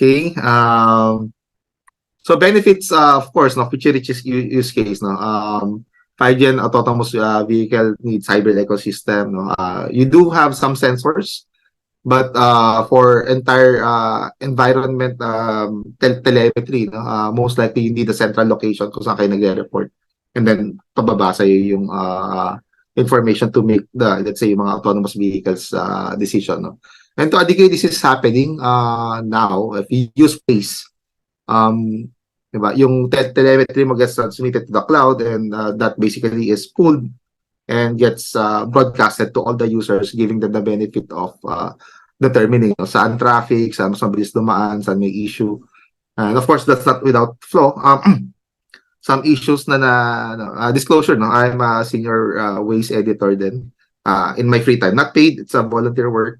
Okay. So benefits, of course, no, future use case, no. 5Gen autonomous vehicle needs hybrid ecosystem, no. You do have some sensors, but for entire environment telemetry, no, most likely you need a central location kung saan kayo nagre-report, and then pababa sa'yo yung information to make the, let's say, yung mga autonomous vehicles decision, no. And to a degree, this is happening now. If you use Waze, diba, yung telemetry mo gets transmitted to the cloud, and that basically is pulled and gets broadcasted to all the users, giving them the benefit of determining saan traffic, saan mas mabilis dumaan, saan may issue. And of course, that's not without flaw. Some issues na disclosure, no? I'm a senior Waze editor then in my free time. Not paid, it's a volunteer work.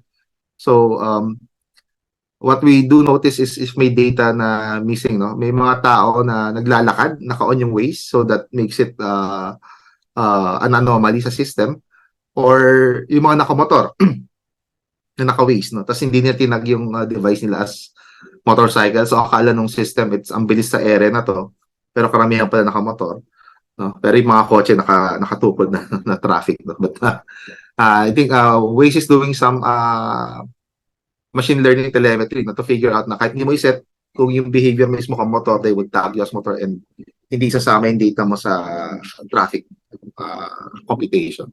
So, what we do notice is if may data na missing, no? May mga tao na naglalakad, naka-on yung Waze, so that makes it an anomaly sa system, or yung mga nakamotor na naka-Waze, no? Tapos hindi nila tinag yung device nila as motorcycle, so akala nung system it's ang bilis sa ere na to, pero karamihan pala nakamotor, no? Pero yung mga kotse nakatukod na traffic, no? But I think Waze is doing some machine learning telemetry, no, to figure out na kahit hindi mo iset kung yung behavior mismo ka motor, they would tag you as motor, and hindi sasama yung data mo sa traffic computation.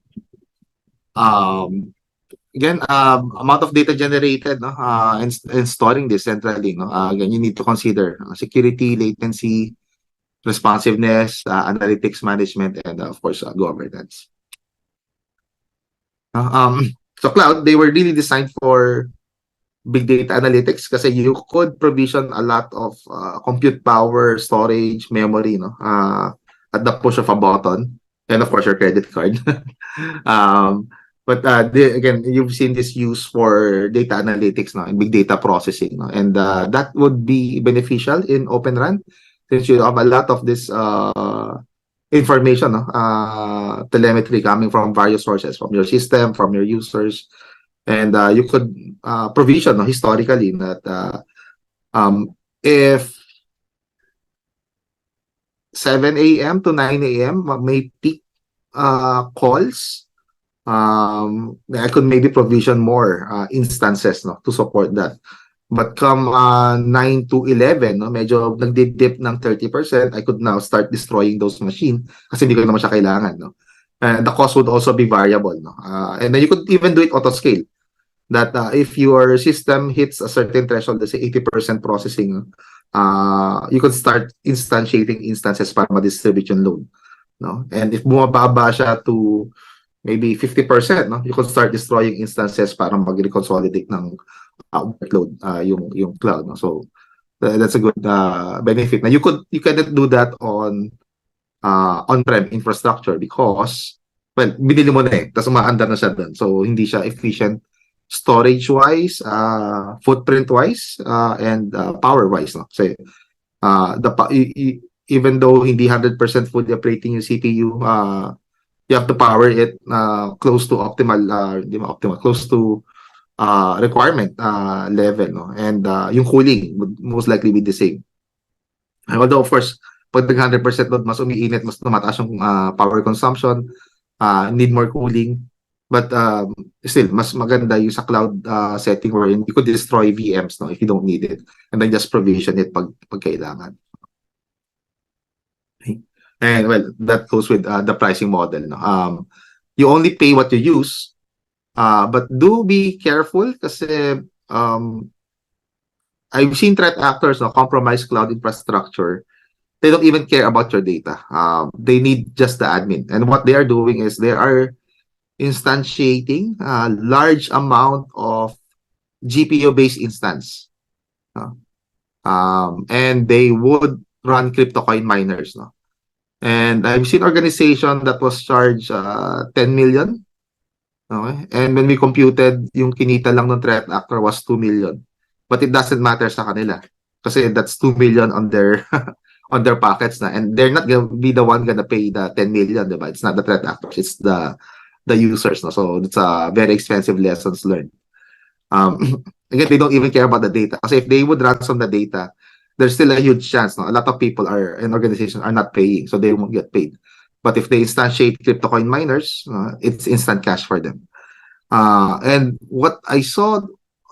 Again, amount of data generated, no, and storing this centrally, no. Again, you need to consider security, latency, responsiveness, analytics management, and of course, governance. So cloud, they were really designed for big data analytics kasi you could provision a lot of compute power, storage, memory, no, at the push of a button, and of course your credit card. But again, you've seen this use for data analytics, no, and big data processing, no, and that would be beneficial in Open RAN since you have a lot of this information, no, telemetry coming from various sources, from your system, from your users. And you could provision, no, historically that if 7 a.m. to 9 a.m. may peak calls, I could maybe provision more instances, no, to support that. But come 9 to 11, no, medyo nagdip ng 30%, I could now start destroying those machines kasi hindi ko naman siya kailangan, no. And the cost would also be variable, no. And then you could even do it auto scale. That if your system hits a certain threshold, let's say 80% processing, you could start instantiating instances para ma-distribute yung load, no? And if bumababa siya to maybe 50%, no, you could start destroying instances para mag-reconsolidate ng workload yung cloud, no? So that's a good benefit. Now you cannot do that on on-prem infrastructure because, well, binili mo na tapos umaandar na siya doon. So hindi siya efficient storage-wise, footprint-wise, and power-wise, no? So, even though hindi 100% fully operating yung CPU, you have to power it close to optimal, close to requirement level, no? And yung cooling would most likely be the same. Although, of course, pag 100% load, mas umiinit, mas tumataas yung power consumption, need more cooling. But still, mas maganda yung sa cloud setting wherein you could destroy VMs, no, if you don't need it, and then just provision it pag kailangan. Okay. And well, that goes with the pricing model, no. You only pay what you use, but do be careful kasi I've seen threat actors, no, compromise cloud infrastructure. They don't even care about your data. They need just the admin, and what they are doing is they are instantiating a large amount of GPU-based instance, and they would run cryptocoin miners, no? And I've seen organization that was charged 10 million, okay? And when we computed, yung kinita lang ng threat actor was 2 million, but it doesn't matter sa kanila kasi that's 2 million on their on their pockets na, and they're not gonna be the one gonna pay the 10 million, diba? It's not the threat actors, it's the users, no? So it's a very expensive lessons learned. again, they don't even care about the data. Kasi if they would ransom the data, there's still a huge chance. No? A lot of people are and organizations are not paying, so they won't get paid. But if they instantiate crypto coin miners, it's instant cash for them. And what I saw,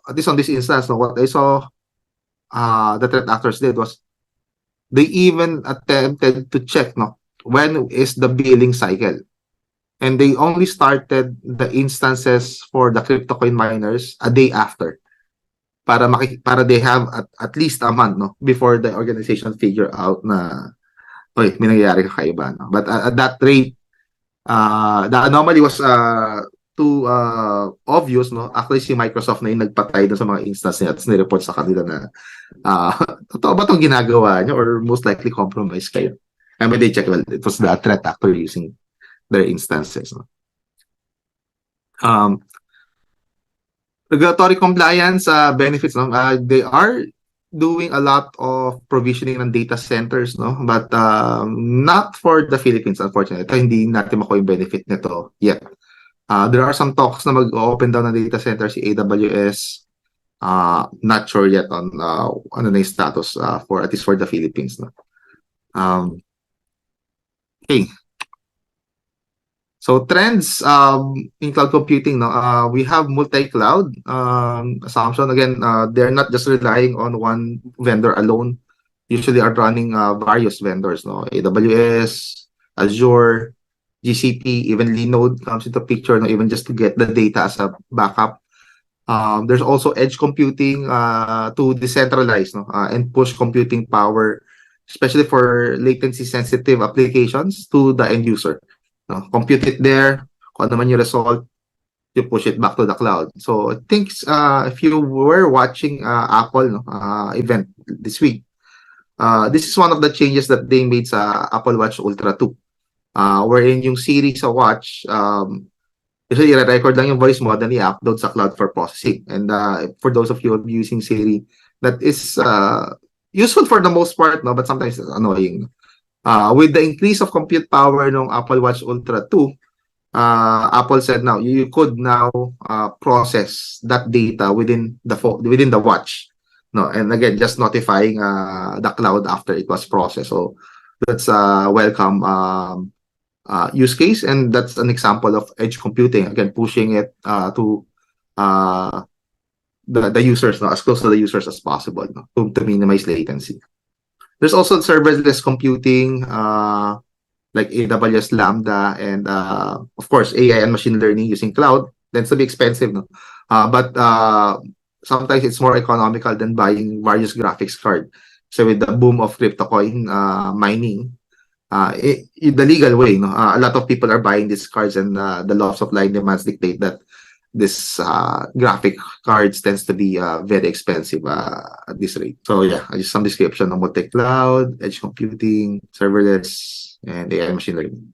at least on this instance, no, what I saw the threat actors did was they even attempted to check no, when is the billing cycle. And they only started the instances for the crypto coin miners a day after para they have at least a month no before the organization figure out na oy may nangyayari kakaiba no. But at that rate the anomaly was too obvious no. Actually si Microsoft na yung nagpatay doon sa mga instance niya at ni-report sa kanila na totoo ba itong ginagawa niyo or most likely compromise kayo. And when they check, well, it was the threat actor using their instances. No? Regulatory compliance benefits. No? They are doing a lot of provisioning ng data centers, no? But not for the Philippines, unfortunately. Ito, hindi natin makuha yung benefit nito yet. There are some talks na mag-open down ng data center si AWS. Not sure yet on ano na yung status for at least for the Philippines. No? Okay. So trends in cloud computing, no? We have multi-cloud assumption. Again, they're not just relying on one vendor alone. Usually are running various vendors, no? AWS, Azure, GCP, even Linode comes into picture, no? Even just to get the data as a backup. There's also edge computing to decentralize, no? And push computing power, especially for latency sensitive applications to the end user. No? Compute it there, kung ano man yung result, you push it back to the cloud. So I think if you were watching Apple no, event this week, this is one of the changes that they made sa Apple Watch Ultra 2. Wherein yung Siri sa watch, usually i-record lang yung voice mo, then i-upload sa cloud for processing. And for those of you using Siri, that is useful for the most part, no, but sometimes it's annoying. With the increase of compute power ng Apple Watch Ultra 2, Apple said now you could now process that data within the watch, no, and again just notifying the cloud after it was processed. So that's a welcome use case, and that's an example of edge computing. Again, pushing it to the users, no, as close to the users as possible, no, to minimize latency. There's also serverless computing, like AWS Lambda, and of course AI and machine learning using cloud. Tends to be expensive, no? But sometimes it's more economical than buying various graphics card. So with the boom of crypto coin mining, in the legal way, no, a lot of people are buying these cards, and the law of supply and demands dictate that this graphic cards tends to be very expensive at this rate. So yeah, just some description of multi-cloud, edge computing, serverless, and AI machine learning.